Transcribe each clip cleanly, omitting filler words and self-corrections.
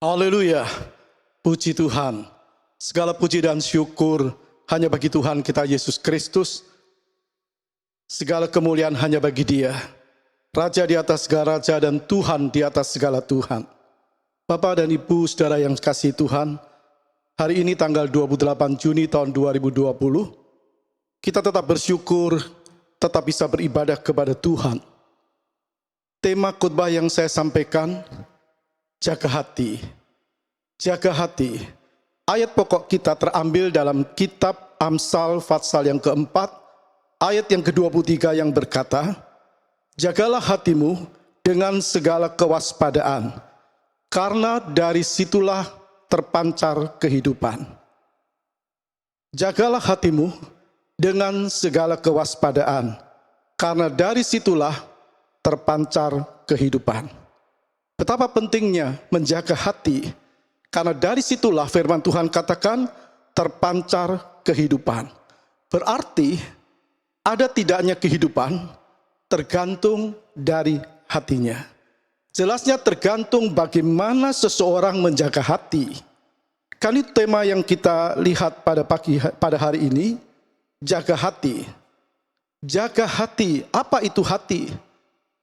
Haleluya, puji Tuhan. Segala puji dan syukur hanya bagi Tuhan kita Yesus Kristus. Segala kemuliaan hanya bagi Dia. Raja di atas segala raja dan Tuhan di atas segala Tuhan. Bapak dan Ibu saudara yang kasih Tuhan, hari ini tanggal 28 Juni tahun 2020, kita tetap bersyukur, tetap bisa beribadah kepada Tuhan. Tema khotbah yang saya sampaikan, jaga hati. Jaga hati. Ayat pokok kita terambil dalam kitab Amsal pasal yang keempat, ayat yang ke-23 yang berkata, jagalah hatimu dengan segala kewaspadaan, karena dari situlah terpancar kehidupan. Jagalah hatimu dengan segala kewaspadaan, karena dari situlah terpancar kehidupan. Betapa pentingnya menjaga hati, karena dari situlah firman Tuhan katakan terpancar kehidupan. Berarti ada tidaknya kehidupan tergantung dari hatinya. Jelasnya tergantung bagaimana seseorang menjaga hati. Kan itu tema yang kita lihat pada hari ini, jaga hati. Jaga hati, apa itu hati?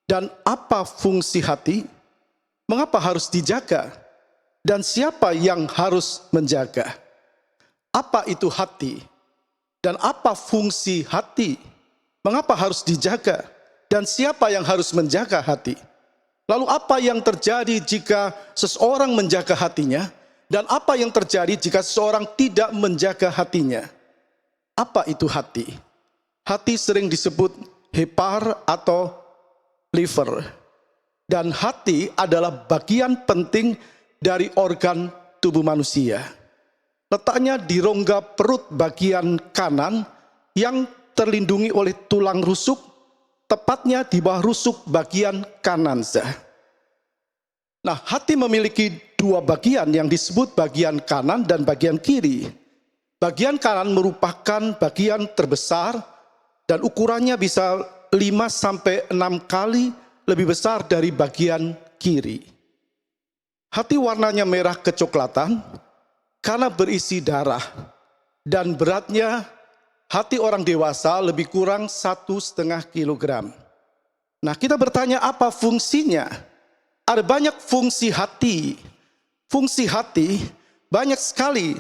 Dan apa fungsi hati? Mengapa harus dijaga? Dan siapa yang harus menjaga? Apa itu hati? Dan apa fungsi hati? Mengapa harus dijaga? Dan siapa yang harus menjaga hati? Lalu apa yang terjadi jika seseorang menjaga hatinya? Dan apa yang terjadi jika seseorang tidak menjaga hatinya? Apa itu hati? Hati sering disebut hepar atau liver. Dan hati adalah bagian penting dari organ tubuh manusia. Letaknya di rongga perut bagian kanan yang terlindungi oleh tulang rusuk, tepatnya di bawah rusuk bagian kanan. Nah, hati memiliki dua bagian yang disebut bagian kanan dan bagian kiri. Bagian kanan merupakan bagian terbesar dan ukurannya bisa 5-6 kali lebih besar dari bagian kiri. Hati warnanya merah kecoklatan karena berisi darah, dan beratnya hati orang dewasa lebih kurang 1,5 kilogram. Nah, kita bertanya apa fungsinya? Ada banyak fungsi hati. Fungsi hati banyak sekali,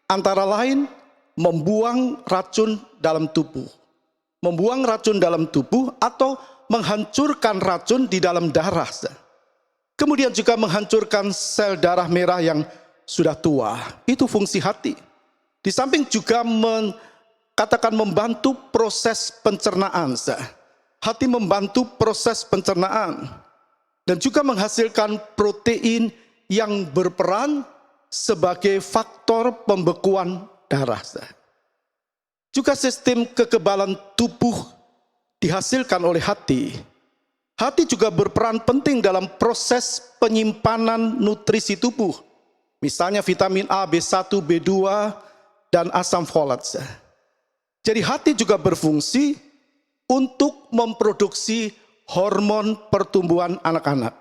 antara lain membuang racun dalam tubuh. Membuang racun dalam tubuh atau menghancurkan racun di dalam darah. Kemudian juga menghancurkan sel darah merah yang sudah tua. Itu fungsi hati. Di samping juga katakan membantu proses pencernaan. Hati membantu proses pencernaan. Dan juga menghasilkan protein yang berperan sebagai faktor pembekuan darah. Juga sistem kekebalan tubuh dihasilkan oleh hati. Hati juga berperan penting dalam proses penyimpanan nutrisi tubuh. Misalnya vitamin A, B1, B2, dan asam folat. Jadi hati juga berfungsi untuk memproduksi hormon pertumbuhan anak-anak.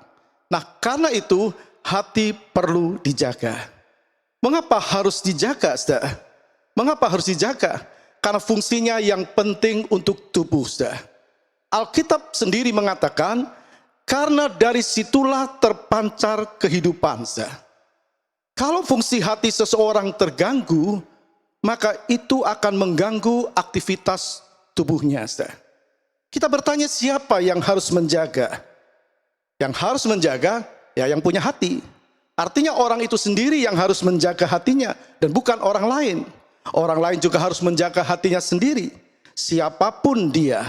Nah, karena itu hati perlu dijaga. Mengapa harus dijaga? Mengapa harus dijaga? Karena fungsinya yang penting untuk tubuh. Alkitab sendiri mengatakan, karena dari situlah terpancar kehidupan. Kalau fungsi hati seseorang terganggu, maka itu akan mengganggu aktivitas tubuhnya. Kita bertanya siapa yang harus menjaga? Yang harus menjaga, ya yang punya hati. Artinya orang itu sendiri yang harus menjaga hatinya, dan bukan orang lain. Orang lain juga harus menjaga hatinya sendiri, siapapun dia.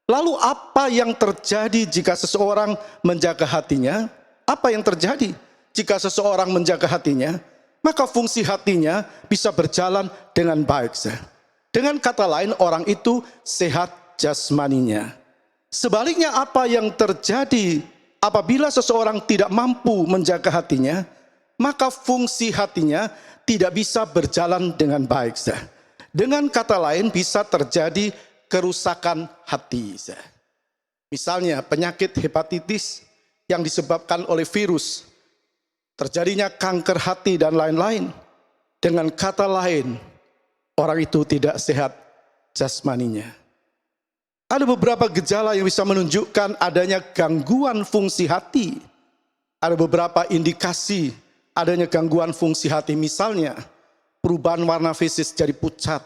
Lalu apa yang terjadi jika seseorang menjaga hatinya? Apa yang terjadi jika seseorang menjaga hatinya? Maka fungsi hatinya bisa berjalan dengan baik. Dengan kata lain, orang itu sehat jasmaninya. Sebaliknya, apa yang terjadi apabila seseorang tidak mampu menjaga hatinya? Maka fungsi hatinya tidak bisa berjalan dengan baik. Dengan kata lain, bisa terjadi kerusakan hati. Misalnya penyakit hepatitis yang disebabkan oleh virus terjadinya kanker hati dan lain-lain. Dengan kata lain, orang itu tidak sehat jasmaninya. Ada beberapa gejala yang bisa menunjukkan adanya gangguan fungsi hati. Ada beberapa indikasi adanya gangguan fungsi hati, misalnya perubahan warna fisik jadi pucat,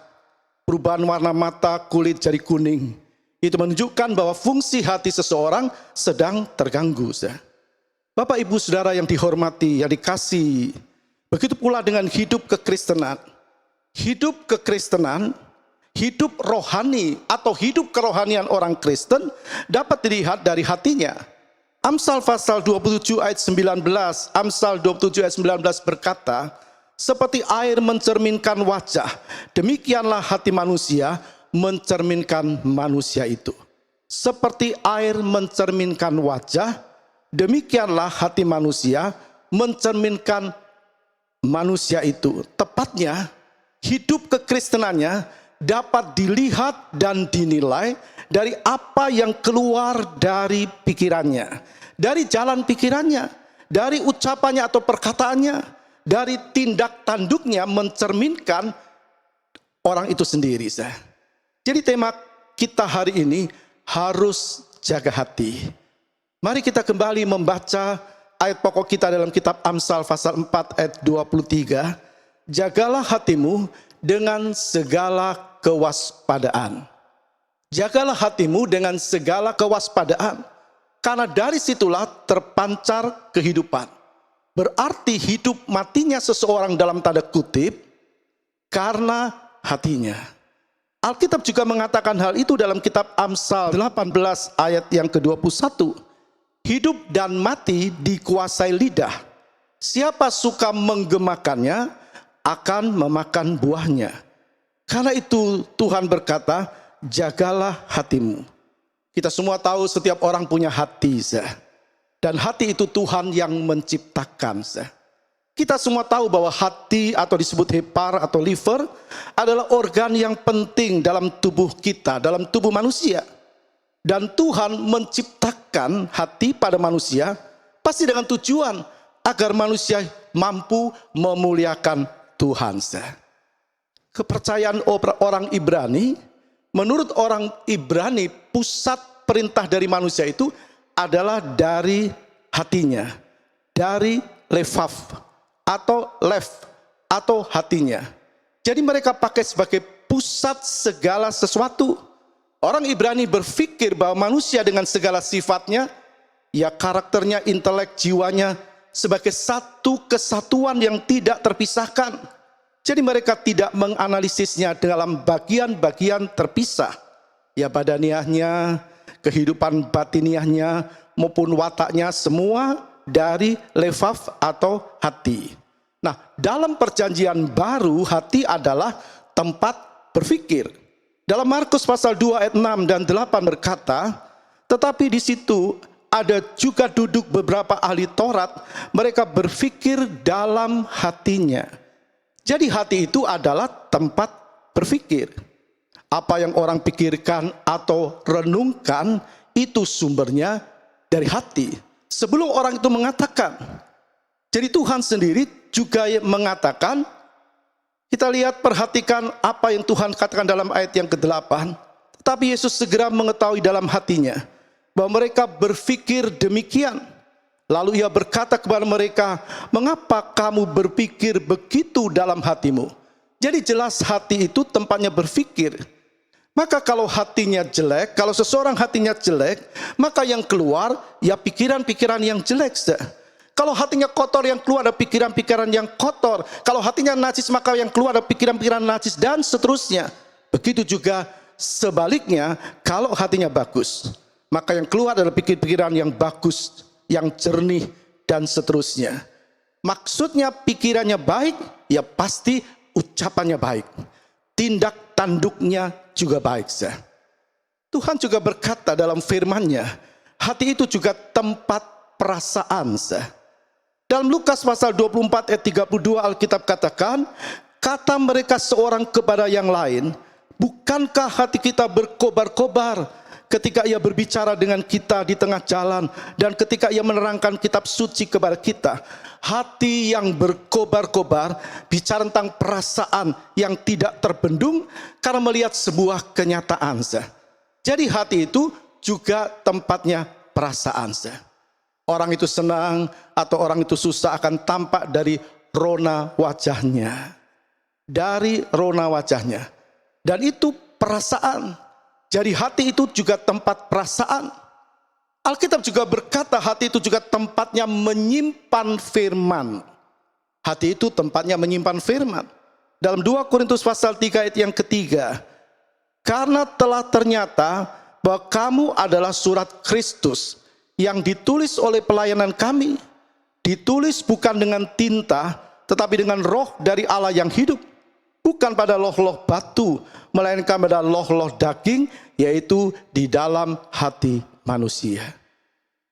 perubahan warna mata, kulit jadi kuning. Itu menunjukkan bahwa fungsi hati seseorang sedang terganggu. Bapak Ibu Saudara yang dihormati, yang dikasihi, begitu pula dengan hidup kekristenan. Hidup kekristenan, hidup rohani atau hidup kerohanian orang Kristen dapat dilihat dari hatinya. Amsal pasal 27 ayat 19, Amsal 27 ayat 19 berkata, seperti air mencerminkan wajah, demikianlah hati manusia mencerminkan manusia itu. Seperti air mencerminkan wajah, demikianlah hati manusia mencerminkan manusia itu. Tepatnya, hidup kekristenannya dapat dilihat dan dinilai dari apa yang keluar dari pikirannya, dari jalan pikirannya, dari ucapannya atau perkataannya, dari tindak tanduknya mencerminkan orang itu sendiri. Jadi tema kita hari ini harus jaga hati. Mari kita kembali membaca ayat pokok kita dalam kitab Amsal pasal 4 ayat 23. Jagalah hatimu dengan segala kewaspadaan. Jagalah hatimu dengan segala kewaspadaan, karena dari situlah terpancar kehidupan. Berarti hidup matinya seseorang dalam tanda kutip karena hatinya. Alkitab juga mengatakan hal itu dalam kitab Amsal 18 ayat yang ke-21. Hidup dan mati dikuasai lidah. Siapa suka menggemakannya akan memakan buahnya. Karena itu Tuhan berkata, jagalah hatimu. Kita semua tahu setiap orang punya hati. Dan hati itu Tuhan yang menciptakan. Kita semua tahu bahwa hati atau disebut hepar atau liver adalah organ yang penting dalam tubuh kita, dalam tubuh manusia. Dan Tuhan menciptakan hati pada manusia pasti dengan tujuan agar manusia mampu memuliakan Tuhan. Kepercayaan orang Ibrani, menurut orang Ibrani, pusat perintah dari manusia itu adalah dari hatinya, dari lefaf atau lef atau hatinya. Jadi mereka pakai sebagai pusat segala sesuatu. Orang Ibrani berpikir bahwa manusia dengan segala sifatnya, ya karakternya, intelek, jiwanya, sebagai satu kesatuan yang tidak terpisahkan. Jadi mereka tidak menganalisisnya dalam bagian-bagian terpisah. Ya badaniahnya, kehidupan batiniahnya, maupun wataknya, semua dari lefaf atau hati. Nah, dalam perjanjian baru, hati adalah tempat berpikir. Dalam Markus pasal 2 ayat 6 dan 8 berkata, tetapi di situ ada juga duduk beberapa ahli Taurat, mereka berpikir dalam hatinya. Jadi hati itu adalah tempat berpikir. Apa yang orang pikirkan atau renungkan itu sumbernya dari hati. Sebelum orang itu mengatakan. Jadi Tuhan sendiri juga mengatakan, kita lihat perhatikan apa yang Tuhan katakan dalam ayat yang ke-8. Tetapi Yesus segera mengetahui dalam hatinya bahwa mereka berpikir demikian. Lalu ia berkata kepada mereka, mengapa kamu berpikir begitu dalam hatimu? Jadi jelas hati itu tempatnya berpikir. Maka kalau hatinya jelek, kalau seseorang hatinya jelek, maka yang keluar ya pikiran-pikiran yang jelek. Kalau hatinya kotor, yang keluar ada pikiran-pikiran yang kotor. Kalau hatinya najis, maka yang keluar ada pikiran-pikiran najis, dan seterusnya. Begitu juga sebaliknya, kalau hatinya bagus, maka yang keluar adalah pikiran-pikiran yang bagus, yang jernih, dan seterusnya. Maksudnya pikirannya baik, ya pasti ucapannya baik. Tindak tanduknya juga baik. Tuhan juga berkata dalam firman-Nya, hati itu juga tempat perasaan. Dalam Lukas pasal 24 ayat 32 Alkitab katakan, kata mereka seorang kepada yang lain, bukankah hati kita berkobar-kobar ketika ia berbicara dengan kita di tengah jalan, dan ketika ia menerangkan kitab suci kepada kita, hati yang berkobar-kobar, bicara tentang perasaan yang tidak terbendung karena melihat sebuah kenyataan. Jadi hati itu juga tempatnya perasaan. Orang itu senang atau orang itu susah akan tampak dari rona wajahnya. Dari rona wajahnya. Dan itu perasaan. Jadi hati itu juga tempat perasaan. Alkitab juga berkata hati itu juga tempatnya menyimpan firman. Hati itu tempatnya menyimpan firman. Dalam 2 Korintus pasal 3 ayat yang ketiga. Karena telah ternyata bahwa kamu adalah surat Kristus yang ditulis oleh pelayanan kami, ditulis bukan dengan tinta, tetapi dengan roh dari Allah yang hidup, bukan pada loh-loh batu, melainkan pada loh-loh daging, yaitu di dalam hati manusia.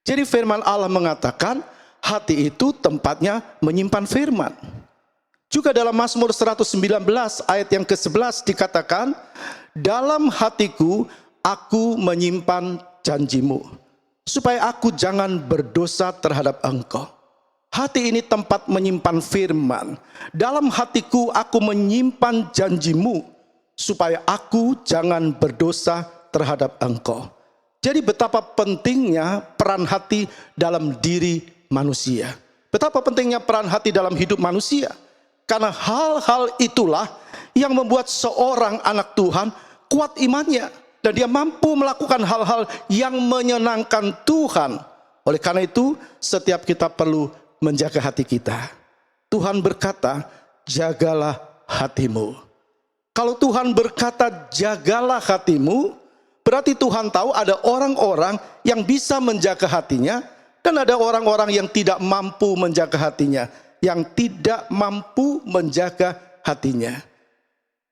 Jadi firman Allah mengatakan, hati itu tempatnya menyimpan firman. Juga dalam Mazmur 119 ayat yang ke-11 dikatakan, dalam hatiku aku menyimpan janjimu, supaya aku jangan berdosa terhadap engkau. Hati ini tempat menyimpan firman. Dalam hatiku aku menyimpan janjimu, supaya aku jangan berdosa terhadap engkau. Jadi betapa pentingnya peran hati dalam diri manusia. Betapa pentingnya peran hati dalam hidup manusia. Karena hal-hal itulah yang membuat seorang anak Tuhan kuat imannya. Dan dia mampu melakukan hal-hal yang menyenangkan Tuhan. Oleh karena itu, setiap kita perlu menjaga hati kita. Tuhan berkata, jagalah hatimu. Kalau Tuhan berkata, jagalah hatimu, berarti Tuhan tahu ada orang-orang yang bisa menjaga hatinya, dan ada orang-orang yang tidak mampu menjaga hatinya. Yang tidak mampu menjaga hatinya.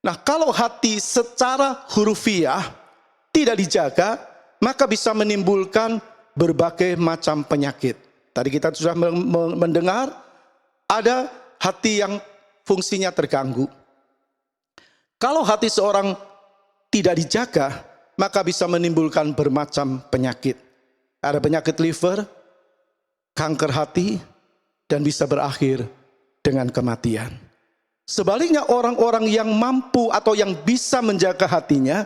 Nah, kalau hati secara hurufiah tidak dijaga, maka bisa menimbulkan berbagai macam penyakit. Tadi kita sudah mendengar ada hati yang fungsinya terganggu. Kalau hati seorang tidak dijaga, maka bisa menimbulkan bermacam penyakit. Ada penyakit liver, kanker hati, dan bisa berakhir dengan kematian. Sebaliknya orang-orang yang mampu atau yang bisa menjaga hatinya,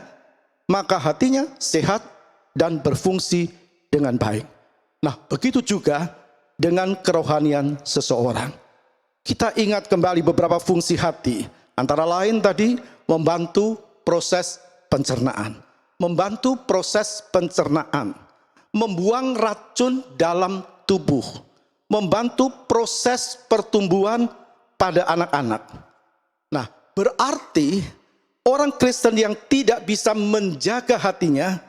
maka hatinya sehat dan berfungsi dengan baik. Nah, begitu juga dengan kerohanian seseorang. Kita ingat kembali beberapa fungsi hati. Antara lain tadi membantu proses pencernaan. Membantu proses pencernaan. Membuang racun dalam tubuh. Membantu proses pertumbuhan pada anak-anak. Nah, berarti orang Kristen yang tidak bisa menjaga hatinya,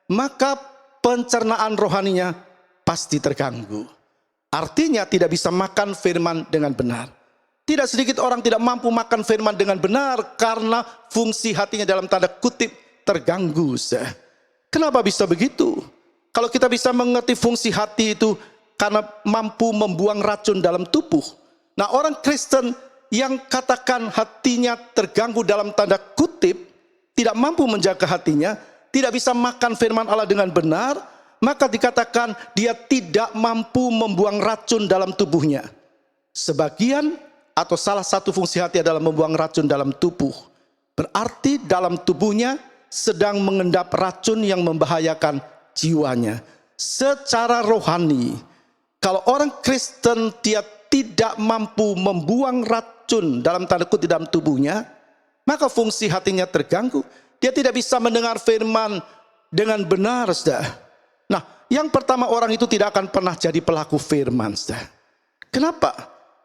maka pencernaan rohaninya pasti terganggu. Artinya tidak bisa makan firman dengan benar. Tidak sedikit orang tidak mampu makan firman dengan benar karena fungsi hatinya dalam tanda kutip terganggu. Kenapa bisa begitu? Kalau kita bisa mengerti fungsi hati itu karena mampu membuang racun dalam tubuh. Nah, orang Kristen yang katakan hatinya terganggu dalam tanda kutip, tidak mampu menjaga hatinya, tidak bisa makan firman Allah dengan benar, maka dikatakan dia tidak mampu membuang racun dalam tubuhnya. Sebagian atau salah satu fungsi hati adalah membuang racun dalam tubuh. Berarti dalam tubuhnya sedang mengendap racun yang membahayakan jiwanya. Secara rohani, kalau orang Kristen dia tidak mampu membuang racun dalam tanda kutip dalam tubuhnya, maka fungsi hatinya terganggu. Dia tidak bisa mendengar firman dengan benar, saudara. Nah, yang pertama, orang itu tidak akan pernah jadi pelaku firman, saudara. Kenapa?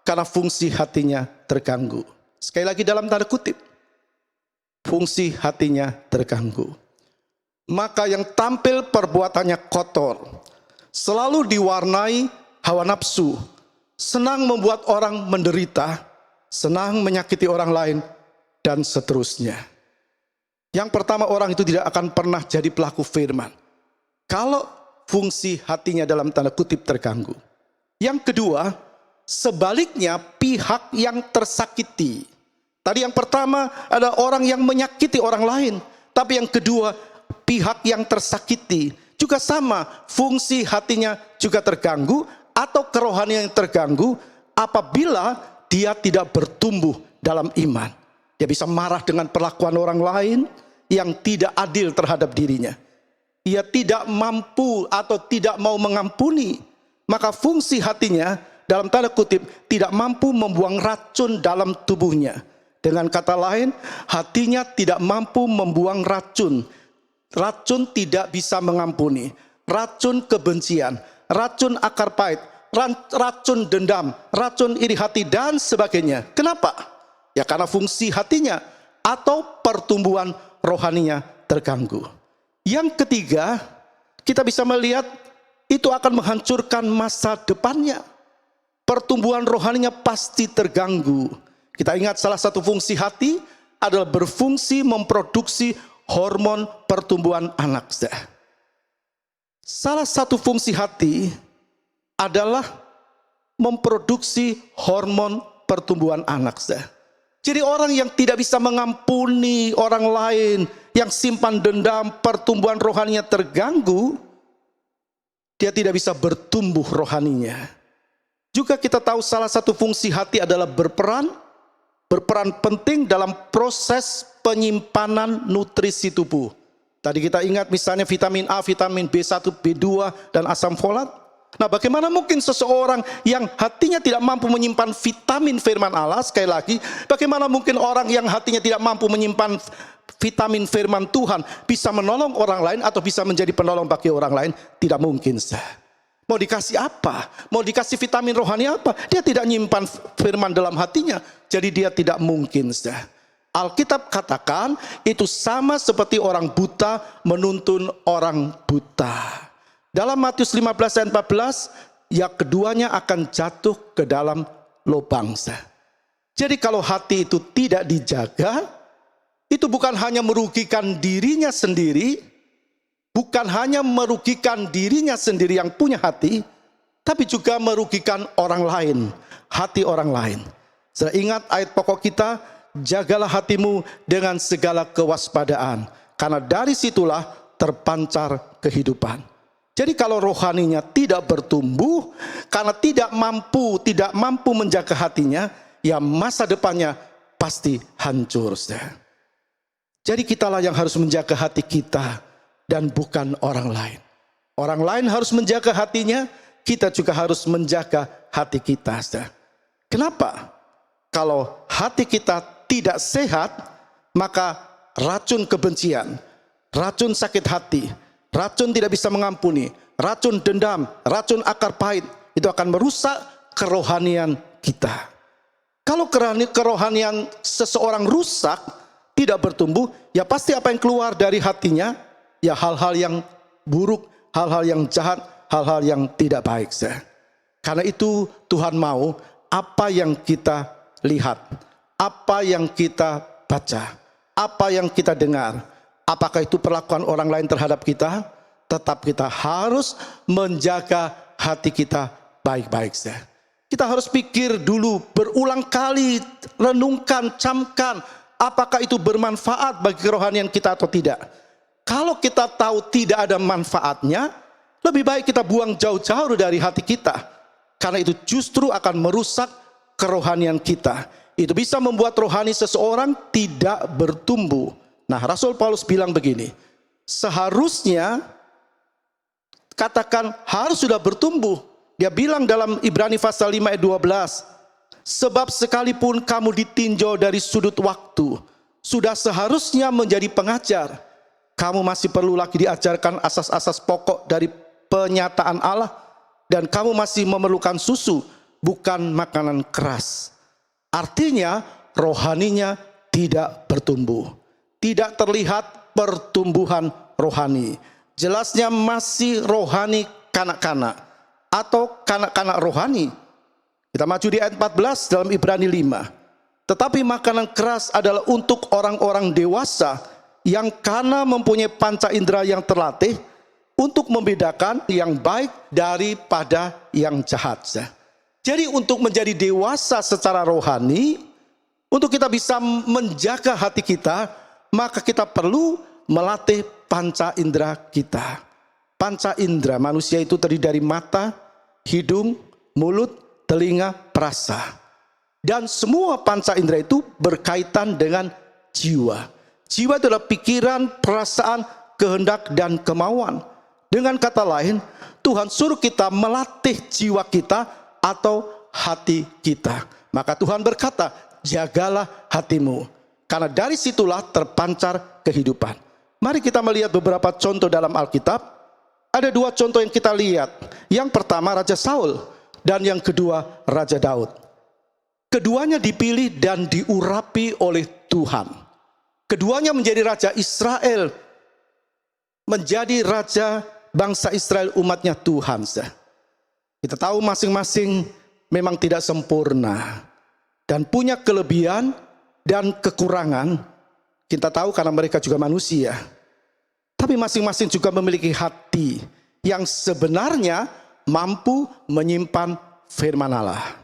Karena fungsi hatinya terganggu. Sekali lagi dalam tanda kutip, fungsi hatinya terganggu. Maka yang tampil perbuatannya kotor, selalu diwarnai hawa nafsu, senang membuat orang menderita, senang menyakiti orang lain, dan seterusnya. Yang pertama, orang itu tidak akan pernah jadi pelaku firman kalau fungsi hatinya dalam tanda kutip terganggu. Yang kedua, sebaliknya pihak yang tersakiti. Tadi yang pertama ada orang yang menyakiti orang lain, tapi yang kedua pihak yang tersakiti juga sama, fungsi hatinya juga terganggu atau kerohanian yang terganggu apabila dia tidak bertumbuh dalam iman. Dia bisa marah dengan perlakuan orang lain yang tidak adil terhadap dirinya. Ia tidak mampu atau tidak mau mengampuni, maka fungsi hatinya dalam tanda kutip tidak mampu membuang racun dalam tubuhnya. Dengan kata lain, hatinya tidak mampu membuang racun. Racun tidak bisa mengampuni, racun kebencian, racun akar pahit, racun dendam, racun iri hati dan sebagainya. Kenapa? Ya karena fungsi hatinya atau pertumbuhan rohaninya terganggu. Yang ketiga, kita bisa melihat itu akan menghancurkan masa depannya. Pertumbuhan rohaninya pasti terganggu. Kita ingat salah satu fungsi hati adalah berfungsi memproduksi hormon pertumbuhan anak. Salah satu fungsi hati adalah memproduksi hormon pertumbuhan anak. Jadi orang yang tidak bisa mengampuni orang lain, yang simpan dendam, pertumbuhan rohaninya terganggu, dia tidak bisa bertumbuh rohaninya. Juga kita tahu salah satu fungsi hati adalah berperan penting dalam proses penyimpanan nutrisi tubuh. Tadi kita ingat misalnya vitamin A, vitamin B1, B2, dan asam folat. Nah, bagaimana mungkin seseorang yang hatinya tidak mampu menyimpan vitamin firman Allah, sekali lagi, bagaimana mungkin orang yang hatinya tidak mampu menyimpan vitamin firman Tuhan bisa menolong orang lain atau bisa menjadi penolong bagi orang lain? Tidak mungkin. Mau dikasih apa? Mau dikasih vitamin rohani apa? Dia tidak menyimpan firman dalam hatinya, jadi dia tidak mungkin. Alkitab katakan itu sama seperti orang buta menuntun orang buta. Dalam Matius 15 ayat 14, ya keduanya akan jatuh ke dalam lubang. Jadi kalau hati itu tidak dijaga, itu bukan hanya merugikan dirinya sendiri, bukan hanya merugikan dirinya sendiri yang punya hati, tapi juga merugikan orang lain, hati orang lain. Saya ingat ayat pokok kita, jagalah hatimu dengan segala kewaspadaan, karena dari situlah terpancar kehidupan. Jadi kalau rohaninya tidak bertumbuh, karena tidak mampu menjaga hatinya, ya masa depannya pasti hancur. Jadi kitalah yang harus menjaga hati kita dan bukan orang lain. Orang lain harus menjaga hatinya, kita juga harus menjaga hati kita. Kenapa? Kalau hati kita tidak sehat, maka racun kebencian, racun sakit hati, racun tidak bisa mengampuni, racun dendam, racun akar pahit, itu akan merusak kerohanian kita. Kalau kerohanian seseorang rusak, tidak bertumbuh, ya pasti apa yang keluar dari hatinya, ya hal-hal yang buruk, hal-hal yang jahat, hal-hal yang tidak baik. Karena itu Tuhan mau apa yang kita lihat, apa yang kita baca, apa yang kita dengar, apakah itu perlakuan orang lain terhadap kita, tetap kita harus menjaga hati kita baik-baik. Kita harus pikir dulu, berulang kali, renungkan, camkan, apakah itu bermanfaat bagi kerohanian kita atau tidak. Kalau kita tahu tidak ada manfaatnya, lebih baik kita buang jauh-jauh dari hati kita. Karena itu justru akan merusak kerohanian kita. Itu bisa membuat rohani seseorang tidak bertumbuh. Nah, Rasul Paulus bilang begini, seharusnya katakan harus sudah bertumbuh. Dia bilang dalam Ibrani pasal 5 ayat 12, sebab sekalipun kamu ditinjau dari sudut waktu, sudah seharusnya menjadi pengajar. Kamu masih perlu lagi diajarkan asas-asas pokok dari penyataan Allah, dan kamu masih memerlukan susu, bukan makanan keras. Artinya rohaninya tidak bertumbuh, tidak terlihat pertumbuhan rohani. Jelasnya masih rohani kanak-kanak atau kanak-kanak rohani. Kita maju di ayat 14 dalam Ibrani 5. Tetapi makanan keras adalah untuk orang-orang dewasa yang karena mempunyai panca indera yang terlatih untuk membedakan yang baik daripada yang jahat. Jadi untuk menjadi dewasa secara rohani, untuk kita bisa menjaga hati kita, maka kita perlu melatih panca indera kita. Panca indera manusia itu terdiri dari mata, hidung, mulut, telinga, perasa. Dan semua panca indera itu berkaitan dengan jiwa. Jiwa itu adalah pikiran, perasaan, kehendak, dan kemauan. Dengan kata lain, Tuhan suruh kita melatih jiwa kita atau hati kita. Maka Tuhan berkata, jagalah hatimu, karena dari situlah terpancar kehidupan. Mari kita melihat beberapa contoh dalam Alkitab. Ada dua contoh yang kita lihat. Yang pertama Raja Saul, dan yang kedua Raja Daud. Keduanya dipilih dan diurapi oleh Tuhan. Keduanya menjadi Raja Israel, menjadi Raja bangsa Israel, umatnya Tuhan. Kita tahu masing-masing memang tidak sempurna dan punya kelebihan dan kekurangan. Kita tahu karena mereka juga manusia. Tapi masing-masing juga memiliki hati yang sebenarnya mampu menyimpan firman Allah.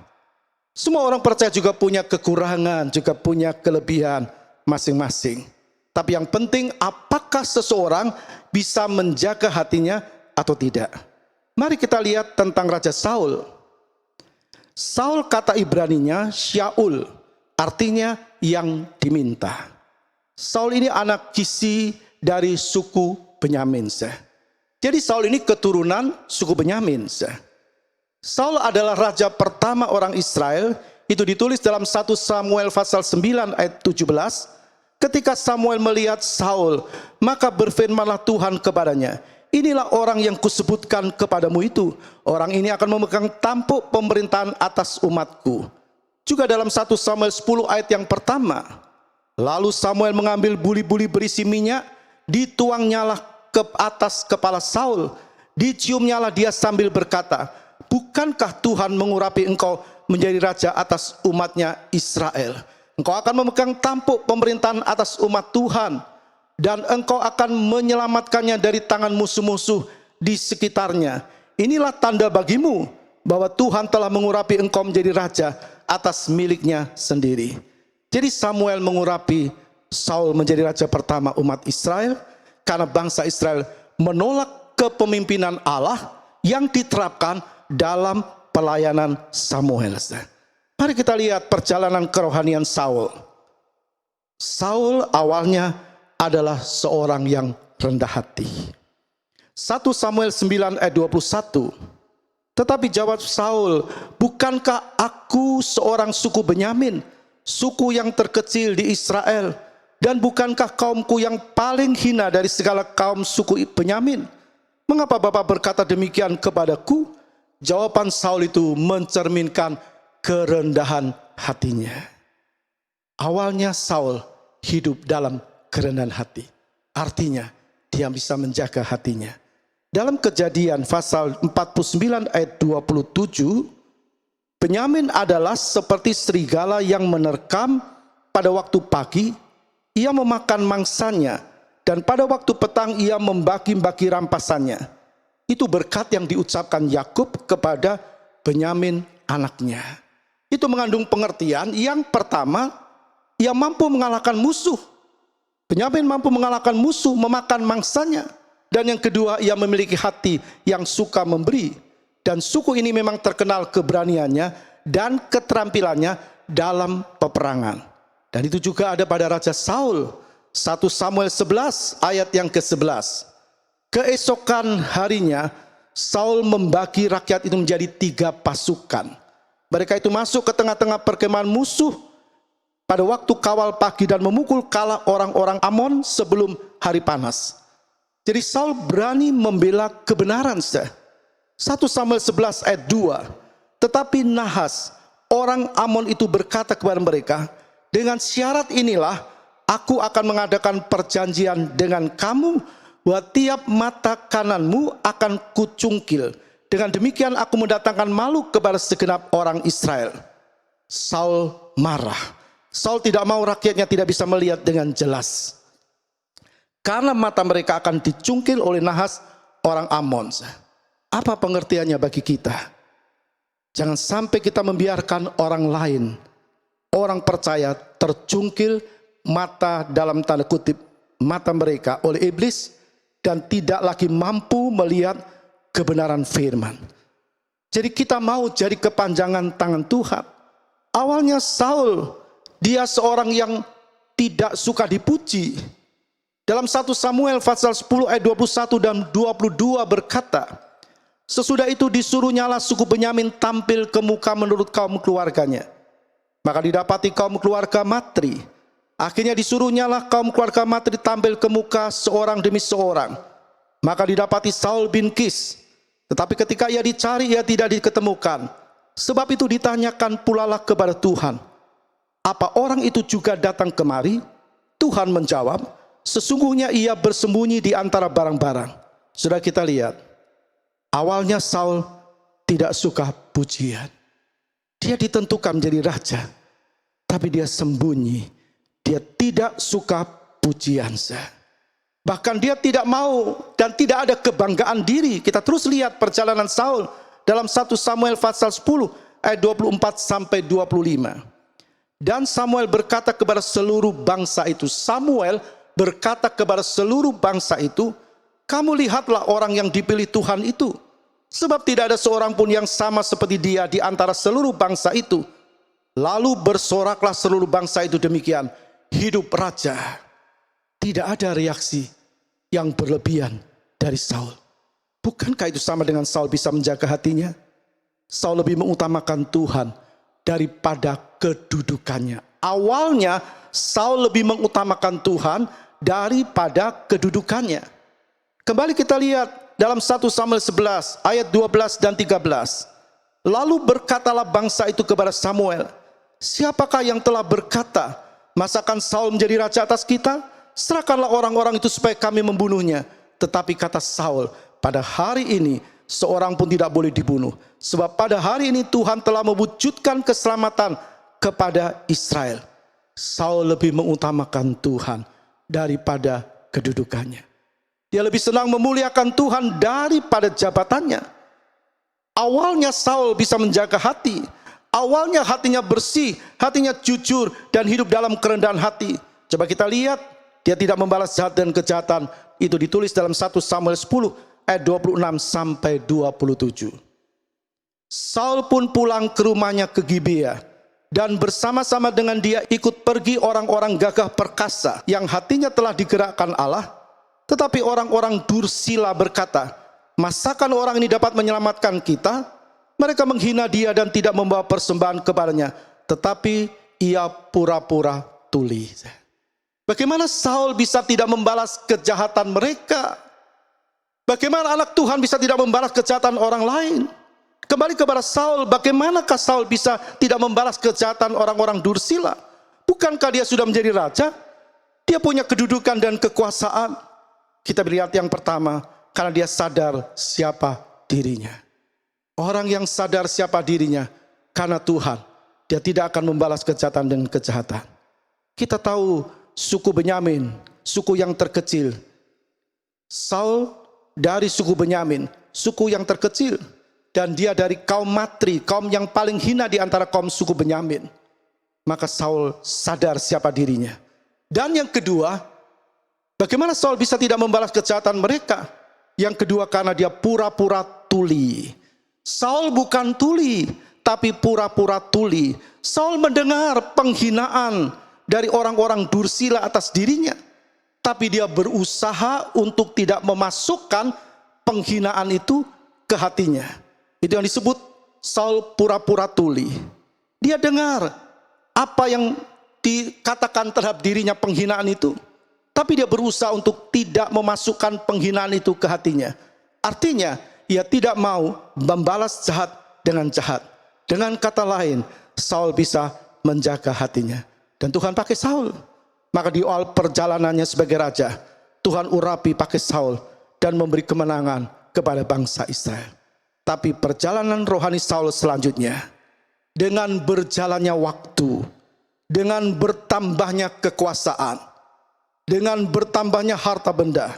Semua orang percaya juga punya kekurangan, juga punya kelebihan masing-masing. Tapi yang penting, apakah seseorang bisa menjaga hatinya atau tidak? Mari kita lihat tentang Raja Saul. Saul kata Ibraninya Syaul, artinya yang diminta. Saul ini anak Kisi dari suku Benyamin. Jadi Saul ini keturunan suku Benyamin. Saul adalah raja pertama orang Israel. Itu ditulis dalam 1 Samuel pasal 9 ayat 17. Ketika Samuel melihat Saul, maka berfirmanlah Tuhan kepadanya, inilah orang yang kusebutkan kepadamu itu. Orang ini akan memegang tampuk pemerintahan atas umatku. Juga dalam 1 Samuel 10 ayat yang pertama. Lalu Samuel mengambil buli-buli berisi minyak, dituangnyalah ke atas kepala Saul, diciumnyalah dia sambil berkata, bukankah Tuhan mengurapi engkau menjadi raja atas umatnya Israel? Engkau akan memegang tampuk pemerintahan atas umat Tuhan, dan engkau akan menyelamatkannya dari tangan musuh-musuh di sekitarnya. Inilah tanda bagimu bahwa Tuhan telah mengurapi engkau menjadi raja atas miliknya sendiri. Jadi Samuel mengurapi Saul menjadi raja pertama umat Israel, karena bangsa Israel menolak kepemimpinan Allah yang diterapkan dalam pelayanan Samuel. Mari kita lihat perjalanan kerohanian Saul. Saul awalnya adalah seorang yang rendah hati. 1 Samuel 9 ayat 21. Tetapi jawab Saul, bukankah aku seorang suku Benyamin, suku yang terkecil di Israel? Dan bukankah kaumku yang paling hina dari segala kaum suku Benyamin? Mengapa Bapak berkata demikian kepadaku? Jawaban Saul itu mencerminkan kerendahan hatinya. Awalnya Saul hidup dalam kerendahan hati. Artinya dia bisa menjaga hatinya. Dalam Kejadian pasal 49 ayat 27, Benyamin adalah seperti serigala yang menerkam pada waktu pagi, ia memakan mangsanya, dan pada waktu petang ia membagi-bagi rampasannya. Itu berkat yang diucapkan Yakub kepada Benyamin anaknya. Itu mengandung pengertian yang pertama, ia mampu mengalahkan musuh. Benyamin mampu mengalahkan musuh, memakan mangsanya. Dan yang kedua, ia memiliki hati yang suka memberi. Dan suku ini memang terkenal keberaniannya dan keterampilannya dalam peperangan. Dan itu juga ada pada Raja Saul. 1 Samuel 11 ayat yang ke-11. Keesokan harinya Saul membagi rakyat itu menjadi 3 pasukan. Mereka itu masuk ke tengah-tengah perkemahan musuh pada waktu kawal pagi dan memukul kala orang-orang Amon sebelum hari panas. Jadi Saul berani membela kebenaran. 1 Samuel 11 ayat 2. Tetapi Nahas orang Amon itu berkata kepada mereka, dengan syarat inilah aku akan mengadakan perjanjian dengan kamu, bahwa tiap mata kananmu akan kucungkil. Dengan demikian aku mendatangkan malu kepada segenap orang Israel. Saul marah. Saul tidak mau rakyatnya tidak bisa melihat dengan jelas, karena mata mereka akan dicungkil oleh Nahas orang Amon. Apa pengertiannya bagi kita? Jangan sampai kita membiarkan orang lain, orang percaya, tercungkil mata dalam tanda kutip mata mereka oleh iblis, dan tidak lagi mampu melihat kebenaran firman. Jadi kita mau jadi kepanjangan tangan Tuhan. Awalnya Saul, dia seorang yang tidak suka dipuji. Dalam 1 Samuel pasal 10 ayat 21 dan 22 berkata, sesudah itu disuruhnyalah suku Benyamin tampil ke muka menurut kaum keluarganya. Maka didapati kaum keluarga Matri. Akhirnya disuruhnyalah kaum keluarga Matri tampil ke muka seorang demi seorang. Maka didapati Saul bin Kis. Tetapi ketika ia dicari, ia tidak diketemukan. Sebab itu ditanyakan pulalah kepada Tuhan, apa orang itu juga datang kemari? Tuhan menjawab, sesungguhnya ia bersembunyi di antara barang-barang. Sudah kita lihat, awalnya Saul tidak suka pujian. Dia ditentukan menjadi raja, tapi dia sembunyi. Dia tidak suka pujian. Bahkan dia tidak mau dan tidak ada kebanggaan diri. Kita terus lihat perjalanan Saul dalam 1 Samuel pasal 10 ayat 24 sampai 25. Dan Samuel berkata kepada seluruh bangsa itu, Samuel berkata kepada seluruh bangsa itu, kamu lihatlah orang yang dipilih Tuhan itu, sebab tidak ada seorang pun yang sama seperti dia di antara seluruh bangsa itu. Lalu bersoraklah seluruh bangsa itu demikian, hidup raja. Tidak ada reaksi yang berlebihan dari Saul. Bukankah itu sama dengan Saul bisa menjaga hatinya? Saul lebih mengutamakan Tuhan daripada kedudukannya. Awalnya Saul lebih mengutamakan Tuhan daripada kedudukannya. Kembali kita lihat dalam 1 Samuel 11 ayat 12 dan 13. Lalu berkatalah bangsa itu kepada Samuel, siapakah yang telah berkata, masakan Saul menjadi raja atas kita? Serahkanlah orang-orang itu supaya kami membunuhnya. Tetapi kata Saul, pada hari ini seorang pun tidak boleh dibunuh, sebab pada hari ini Tuhan telah mewujudkan keselamatan kepada Israel. Saul lebih mengutamakan Tuhan daripada kedudukannya. Dia lebih senang memuliakan Tuhan daripada jabatannya. Awalnya Saul bisa menjaga hati. Awalnya hatinya bersih, hatinya jujur dan hidup dalam kerendahan hati. Coba kita lihat, dia tidak membalas jahat dan kejahatan. Itu ditulis dalam 1 Samuel 10 ayat 26 sampai 27. Saul pun pulang ke rumahnya ke Gibea, dan bersama-sama dengan dia ikut pergi orang-orang gagah perkasa yang hatinya telah digerakkan Allah. Tetapi orang-orang dursila berkata, masakan orang ini dapat menyelamatkan kita? Mereka menghina dia dan tidak membawa persembahan kepadanya, tetapi ia pura-pura tuli. Bagaimana Saul bisa tidak membalas kejahatan mereka? Bagaimana anak Tuhan bisa tidak membalas kejahatan orang lain? Kembali kepada Saul, bagaimanakah Saul bisa tidak membalas kejahatan orang-orang dursila? Bukankah dia sudah menjadi raja? Dia punya kedudukan dan kekuasaan. Kita lihat yang pertama, karena dia sadar siapa dirinya. Orang yang sadar siapa dirinya karena Tuhan, dia tidak akan membalas kejahatan dengan kejahatan. Kita tahu suku Benyamin, suku yang terkecil. Saul dari suku Benyamin, suku yang terkecil, dan dia dari kaum Matri, kaum yang paling hina di antara kaum suku Benyamin. Maka Saul sadar siapa dirinya. Dan yang kedua, bagaimana Saul bisa tidak membalas kejahatan mereka? Yang kedua, karena dia pura-pura tuli. Saul bukan tuli, tapi pura-pura tuli. Saul mendengar penghinaan dari orang-orang dursila atas dirinya, tapi dia berusaha untuk tidak memasukkan penghinaan itu ke hatinya. Itu yang disebut Saul pura-pura tuli. Dia dengar apa yang dikatakan terhadap dirinya penghinaan itu, tapi dia berusaha untuk tidak memasukkan penghinaan itu ke hatinya. Artinya, ia tidak mau membalas jahat dengan jahat. Dengan kata lain, Saul bisa menjaga hatinya. Dan Tuhan pakai Saul. Maka di awal perjalanannya sebagai raja, Tuhan urapi pakai Saul dan memberi kemenangan kepada bangsa Israel. Tapi perjalanan rohani Saul selanjutnya, dengan berjalannya waktu, dengan bertambahnya kekuasaan, dengan bertambahnya harta benda,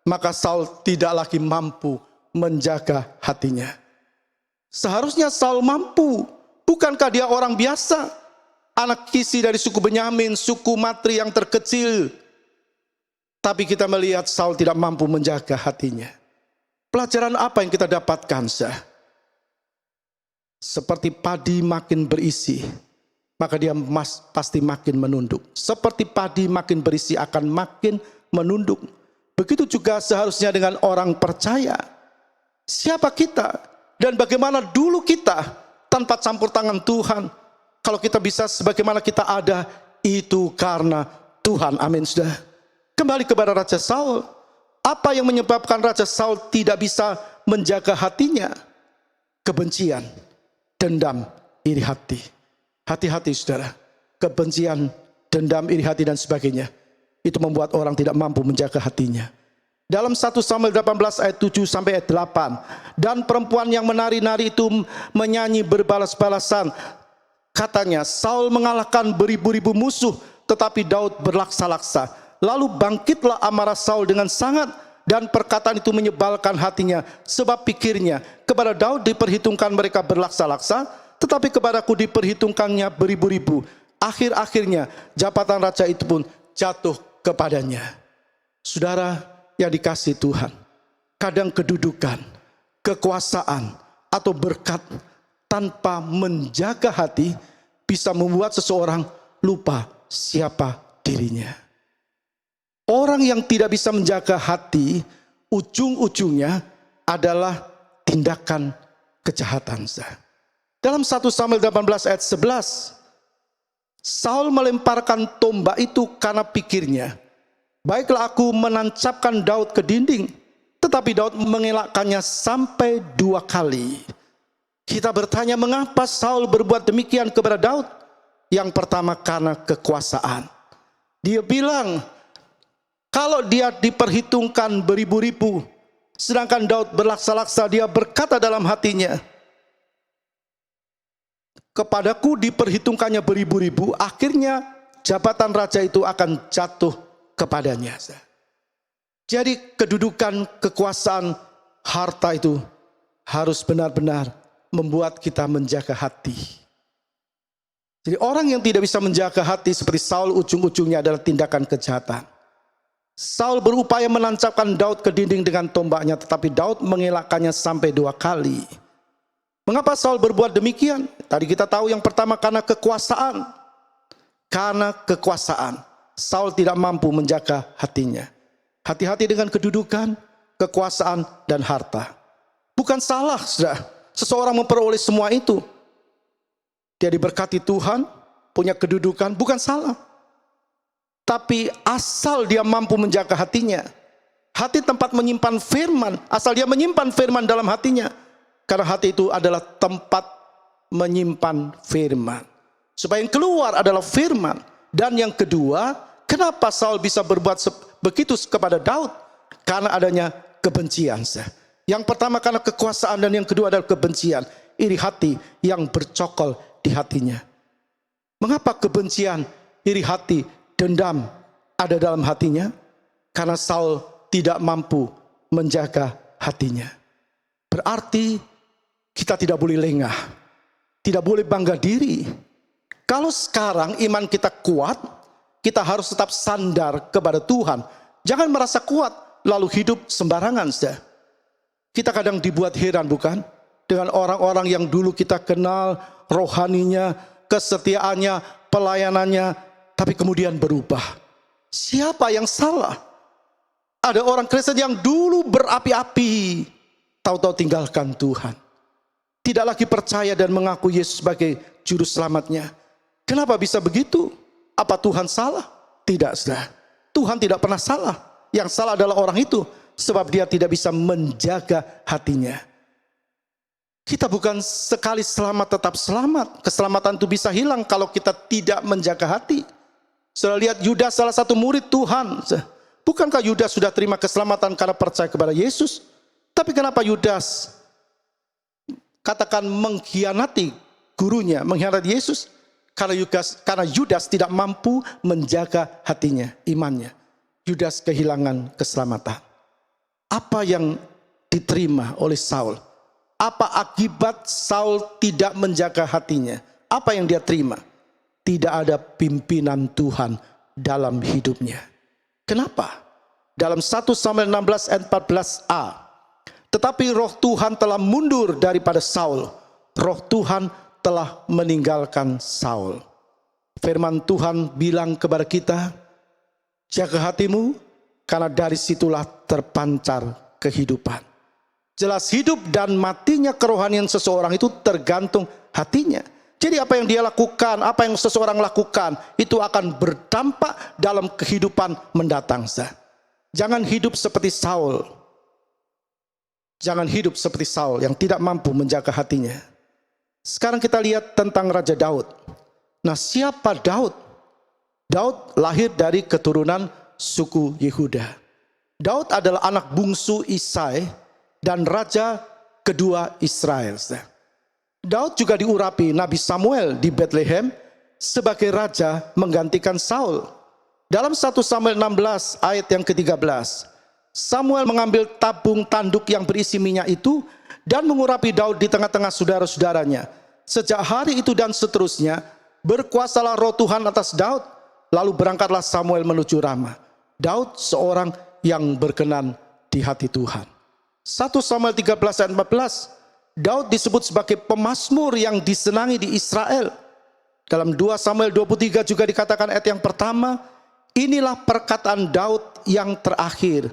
maka Saul tidak lagi mampu menjaga hatinya. Seharusnya Saul mampu. Bukankah dia orang biasa? Anak Kisi dari suku Benyamin, suku Matri yang terkecil. Tapi kita melihat Saul tidak mampu menjaga hatinya. Pelajaran apa yang kita dapatkan? Seperti padi makin berisi, maka dia pasti makin menunduk. Seperti padi makin berisi akan makin menunduk. Begitu juga seharusnya dengan orang percaya. Siapa kita dan bagaimana dulu kita tanpa campur tangan Tuhan. Kalau kita bisa sebagaimana kita ada, itu karena Tuhan. Amin, saudara. Kembali kepada Raja Saul. Apa yang menyebabkan Raja Saul tidak bisa menjaga hatinya? Kebencian, dendam, iri hati. Hati-hati, saudara. Kebencian, dendam, iri hati dan sebagainya. Itu membuat orang tidak mampu menjaga hatinya. Dalam 1 Samuel 18 ayat 7 sampai ayat 8. Dan perempuan yang menari-nari itu menyanyi berbalas-balasan. Katanya, Saul mengalahkan beribu-ribu musuh, tetapi Daud berlaksa-laksa. Lalu bangkitlah amarah Saul dengan sangat, dan perkataan itu menyebalkan hatinya, sebab pikirnya, kepada Daud diperhitungkan mereka berlaksa-laksa, tetapi kepadaku diperhitungkannya beribu-ribu. Akhir-akhirnya jabatan raja itu pun jatuh kepadanya. Saudara yang dikasihi Tuhan, kadang kedudukan, kekuasaan, atau berkat tanpa menjaga hati bisa membuat seseorang lupa siapa dirinya. Orang yang tidak bisa menjaga hati, ujung-ujungnya adalah tindakan kejahatan. Dalam 1 Samuel 18 ayat 11, Saul melemparkan tombak itu karena pikirnya, baiklah aku menancapkan Daud ke dinding. Tetapi Daud mengelakkannya sampai 2 kali. Kita bertanya, mengapa Saul berbuat demikian kepada Daud? Yang pertama, karena kekuasaan. Dia bilang, kalau dia diperhitungkan beribu-ribu, sedangkan Daud berlaksa-laksa, dia berkata dalam hatinya, kepadaku diperhitungkannya beribu-ribu, akhirnya jabatan raja itu akan jatuh kepadanya. Jadi kedudukan, kekuasaan, harta itu harus benar-benar membuat kita menjaga hati. Jadi orang yang tidak bisa menjaga hati seperti Saul, ujung-ujungnya adalah tindakan kejahatan. Saul berupaya menancapkan Daud ke dinding dengan tombaknya, tetapi Daud mengelakkannya sampai 2 kali. Mengapa Saul berbuat demikian? Tadi kita tahu yang pertama karena kekuasaan. Karena kekuasaan, Saul tidak mampu menjaga hatinya. Hati-hati dengan kedudukan, kekuasaan, dan harta. Bukan salah, saudara, seseorang memperoleh semua itu. Dia diberkati Tuhan, punya kedudukan, bukan salah. Tapi asal dia mampu menjaga hatinya. Hati tempat menyimpan firman, asal dia menyimpan firman dalam hatinya. Karena hati itu adalah tempat menyimpan firman. Supaya yang keluar adalah firman. Dan yang kedua, kenapa Saul bisa berbuat begitu kepada Daud? Karena adanya kebencian. Yang pertama karena kekuasaan, dan yang kedua adalah kebencian, iri hati yang bercokol di hatinya. Mengapa kebencian, iri hati, dendam ada dalam hatinya? Karena Saul tidak mampu menjaga hatinya. Berarti kita tidak boleh lengah, tidak boleh bangga diri. Kalau sekarang iman kita kuat, kita harus tetap sandar kepada Tuhan. Jangan merasa kuat lalu hidup sembarangan. Kita kadang dibuat heran, bukan? Dengan orang-orang yang dulu kita kenal rohaninya, kesetiaannya, pelayanannya, tapi kemudian berubah. Siapa yang salah? Ada orang Kristen yang dulu berapi-api, tahu-tahu tinggalkan Tuhan. Tidak lagi percaya dan mengaku Yesus sebagai juru selamatnya. Kenapa bisa begitu? Apa Tuhan salah? Tidak, saudara. Tuhan tidak pernah salah. Yang salah adalah orang itu, sebab dia tidak bisa menjaga hatinya. Kita bukan sekali selamat tetap selamat. Keselamatan itu bisa hilang kalau kita tidak menjaga hati. Saudara lihat Yudas, salah satu murid Tuhan. Bukankah Yudas sudah terima keselamatan karena percaya kepada Yesus? Tapi kenapa Yudas katakan mengkhianati gurunya, mengkhianati Yesus? Karena Yudas tidak mampu menjaga hatinya, imannya. Yudas kehilangan keselamatan. Apa yang diterima oleh Saul? Apa akibat Saul tidak menjaga hatinya? Apa yang dia terima? Tidak ada pimpinan Tuhan dalam hidupnya. Kenapa? dalam 1 Samuel 16 ayat 14a. Tetapi roh Tuhan telah mundur daripada Saul. Roh Tuhan telah meninggalkan Saul. Firman Tuhan bilang kepada kita, jaga hatimu, karena dari situlah terpancar kehidupan. Jelas hidup dan matinya kerohanian seseorang itu tergantung hatinya. Jadi apa yang dia lakukan, apa yang seseorang lakukan, itu akan berdampak dalam kehidupan mendatang. Jangan hidup seperti Saul. Jangan hidup seperti Saul yang tidak mampu menjaga hatinya. Sekarang kita lihat tentang Raja Daud. Nah, siapa Daud? Daud lahir dari keturunan suku Yehuda. Daud adalah anak bungsu Isai dan raja kedua Israel. Daud juga diurapi Nabi Samuel di Bethlehem sebagai raja menggantikan Saul. Dalam 1 Samuel 16 ayat yang ke-13, Samuel mengambil tabung tanduk yang berisi minyak itu dan mengurapi Daud di tengah-tengah saudara-saudaranya. Sejak hari itu dan seterusnya, berkuasalah roh Tuhan atas Daud. Lalu berangkatlah Samuel menuju Rama. Daud seorang yang berkenan di hati Tuhan. 1 Samuel 13 ayat 14, Daud disebut sebagai pemazmur yang disenangi di Israel. Dalam 2 Samuel 23 juga dikatakan ayat yang pertama, inilah perkataan Daud yang terakhir,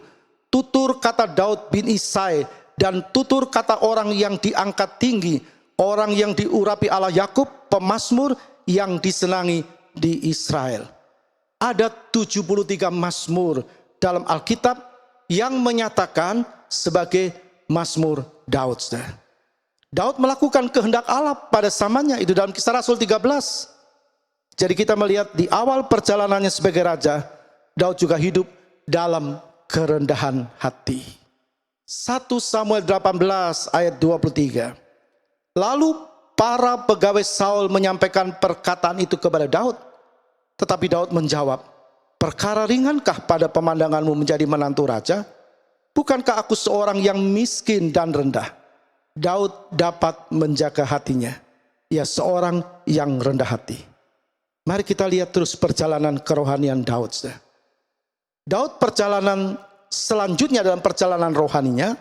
tutur kata Daud bin Isai, dan tutur kata orang yang diangkat tinggi, orang yang diurapi Allah Yakub, pemazmur yang disenangi di Israel. Ada 73 mazmur dalam Alkitab yang menyatakan sebagai mazmur Daud. Daud melakukan kehendak Allah pada zamannya, itu dalam Kisah Rasul 13. Jadi kita melihat di awal perjalanannya sebagai raja, Daud juga hidup dalam kerendahan hati. 1 Samuel 18 ayat 23. Lalu para pegawai Saul menyampaikan perkataan itu kepada Daud. Tetapi Daud menjawab, perkara ringankah pada pemandanganmu menjadi menantu raja? Bukankah aku seorang yang miskin dan rendah? Daud dapat menjaga hatinya. Ya, seorang yang rendah hati. Mari kita lihat terus perjalanan kerohanian Daud. Daud perjalanan selanjutnya dalam perjalanan rohaninya,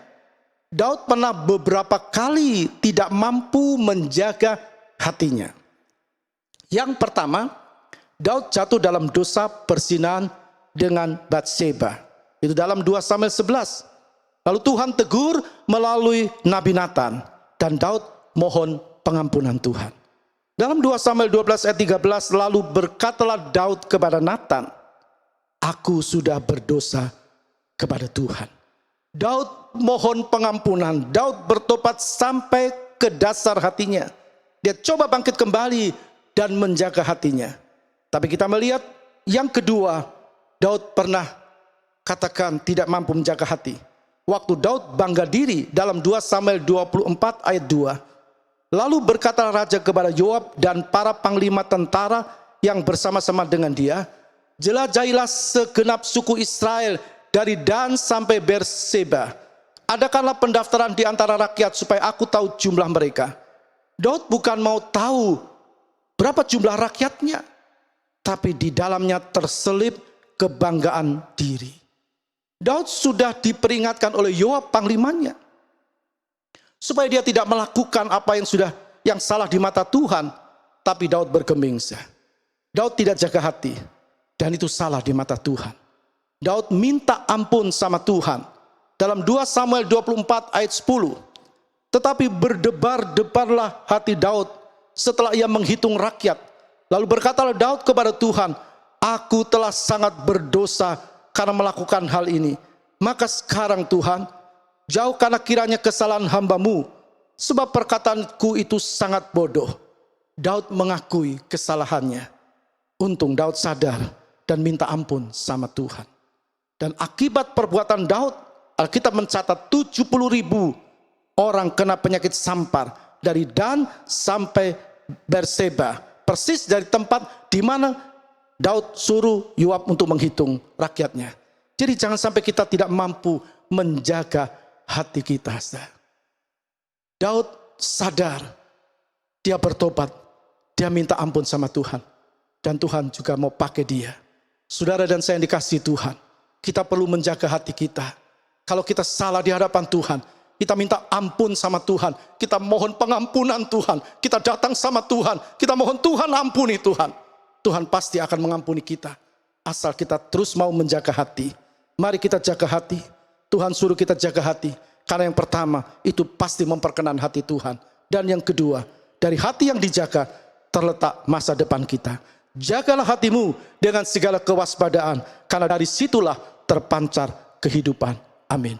Daud pernah beberapa kali tidak mampu menjaga hatinya. Yang pertama, Daud jatuh dalam dosa perzinahan dengan Batseba. Itu dalam 2 Samuel 11. Lalu Tuhan tegur melalui Nabi Nathan, dan Daud mohon pengampunan Tuhan. Dalam 2 Samuel 12 ayat 13, lalu berkatalah Daud kepada Nathan, aku sudah berdosa kepada Tuhan. Daud mohon pengampunan, Daud bertobat sampai ke dasar hatinya. Dia coba bangkit kembali dan menjaga hatinya. Tapi kita melihat yang kedua, Daud pernah katakan tidak mampu menjaga hati. Waktu Daud bangga diri dalam 2 Samuel 24 ayat 2. Lalu berkata raja kepada Yoab dan para panglima tentara yang bersama-sama dengan dia, jelajahilah segenap suku Israel dari Dan sampai Berseba. Adakanlah pendaftaran di antara rakyat supaya aku tahu jumlah mereka. Daud bukan mau tahu berapa jumlah rakyatnya, tapi di dalamnya terselip kebanggaan diri. Daud sudah diperingatkan oleh Yoab panglimanya supaya dia tidak melakukan apa yang salah di mata Tuhan, tapi Daud bergeming. Daud tidak jaga hati, dan itu salah di mata Tuhan. Daud minta ampun sama Tuhan. Dalam 2 Samuel 24 ayat 10. Tetapi berdebar-debarlah hati Daud setelah ia menghitung rakyat. Lalu berkatalah Daud kepada Tuhan, aku telah sangat berdosa karena melakukan hal ini. Maka sekarang Tuhan, jauhkanlah kiranya kesalahan hamba-Mu, sebab perkataanku itu sangat bodoh. Daud mengakui kesalahannya. Untung Daud sadar dan minta ampun sama Tuhan. Dan akibat perbuatan Daud, Alkitab mencatat 70.000 orang kena penyakit sampar dari Dan sampai Berseba, persis dari tempat di mana Daud suruh Yoab untuk menghitung rakyatnya. Jadi jangan sampai kita tidak mampu menjaga hati kita. Daud sadar, dia bertobat, dia minta ampun sama Tuhan, dan Tuhan juga mau pakai dia. Saudara dan saya yang dikasihi Tuhan, kita perlu menjaga hati kita. Kalau kita salah di hadapan Tuhan, kita minta ampun sama Tuhan. Kita mohon pengampunan Tuhan. Kita datang sama Tuhan. Kita mohon Tuhan ampuni Tuhan. Tuhan pasti akan mengampuni kita. Asal kita terus mau menjaga hati. Mari kita jaga hati. Tuhan suruh kita jaga hati. Karena yang pertama, itu pasti memperkenan hati Tuhan. Dan yang kedua, dari hati yang dijaga, terletak masa depan kita. Jagalah hatimu dengan segala kewaspadaan. Karena dari situlah terpancar kehidupan. Amin.